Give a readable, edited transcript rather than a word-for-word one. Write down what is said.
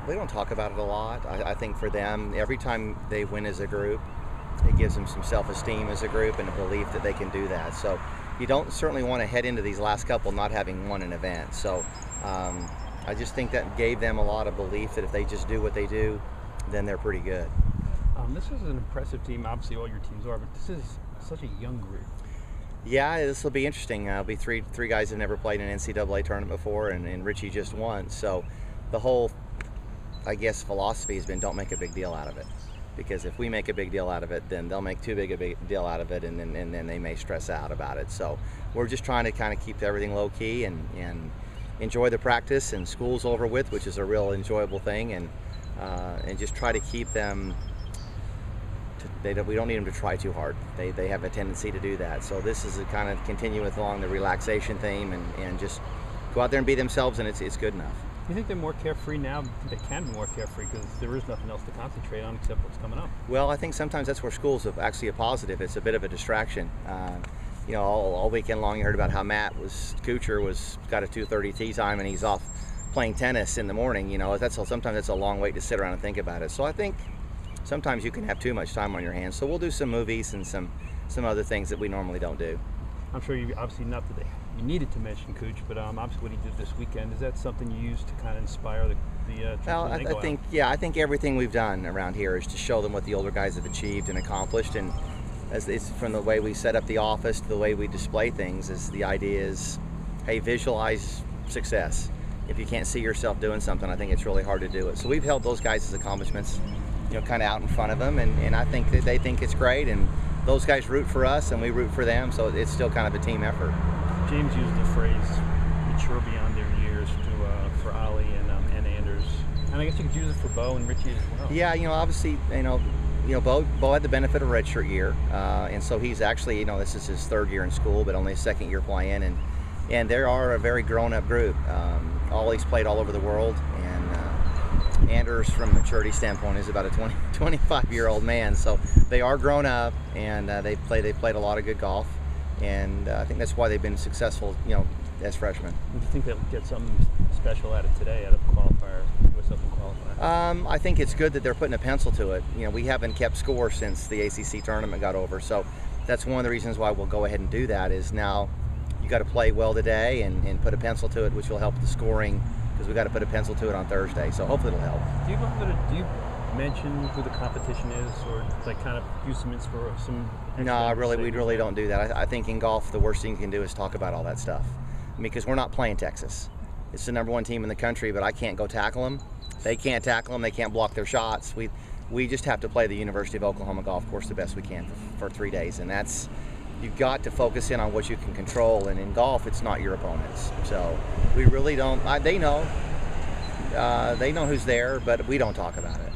We don't talk about it a lot. I think for them, every time they win as a group, it gives them some self-esteem as a group and a belief that they can do that. So you don't certainly want to head into these last couple not having won an event. So I just think that gave them a lot of belief that if they just do what they do, then they're pretty good. This is an impressive team. Obviously, all your teams are, but this is such a young group. Yeah, this will be interesting. It'll be three guys that have never played an NCAA tournament before, and Richie just won. So the whole, I guess, philosophy has been don't make a big deal out of it. Because if we make a big deal out of it, then they'll make too big a big deal out of it, and then they may stress out about it. So we're just trying to kind of keep everything low key and enjoy the practice, and school's over with, which is a real enjoyable thing, and just try to keep them. We don't need them to try too hard. They have a tendency to do that. So this is a kind of continuing along the relaxation theme, and just go out there and be themselves, and it's good enough. Do you think they're more carefree now? They can be more carefree because there is nothing else to concentrate on except what's coming up. Well, I think sometimes that's where school's actually a positive. It's a bit of a distraction. All weekend long you heard about how Kuchar got a 2:30 tee time and he's off playing tennis in the morning. Sometimes that's a long wait to sit around and think about it. So I think sometimes you can have too much time on your hands. So we'll do some movies and some other things that we normally don't do. I'm sure you obviously not today. You needed to mention Cooch, but obviously what he did this weekend, is that something you use to kind of inspire the Well, I think everything we've done around here is to show them what the older guys have achieved and accomplished, and as it's from the way we set up the office to the way we display things, is the idea is, hey, visualize success. If you can't see yourself doing something, I think it's really hard to do it. So we've held those guys' accomplishments, kind of out in front of them, and I think that they think it's great, and those guys root for us and we root for them, so it's still kind of a team effort. James used the phrase mature beyond their years for Ali and Anders, and I guess you could use it for Bo and Richie as well. Yeah, obviously, Bo had the benefit of a redshirt year, and so he's actually, this is his third year in school, but only his second year playing, and they are a very grown-up group. Ollie's played all over the world, and Anders, from a maturity standpoint, is about a 25-year-old man, so they are grown up, and they played a lot of good golf. And I think that's why they've been successful, as freshmen. Do you think they'll get something special out of today, out of the qualifier, US Open qualifier? I think it's good that they're putting a pencil to it. We haven't kept score since the ACC tournament got over, so that's one of the reasons why we'll go ahead and do that. Is now you got to play well today and put a pencil to it, which will help the scoring, because we got to put a pencil to it on Thursday. So hopefully it'll help. Do you mention who the competition is, or kind of use some No, we really don't do that. I think in golf the worst thing you can do is talk about all that stuff, because we're not playing Texas. It's the #1 team in the country, but I can't go tackle them. They can't tackle them. They can't block their shots. We just have to play the University of Oklahoma golf course the best we can for 3 days, and that's, you've got to focus in on what you can control, and in golf it's not your opponents. So we really don't. They know who's there, but we don't talk about it.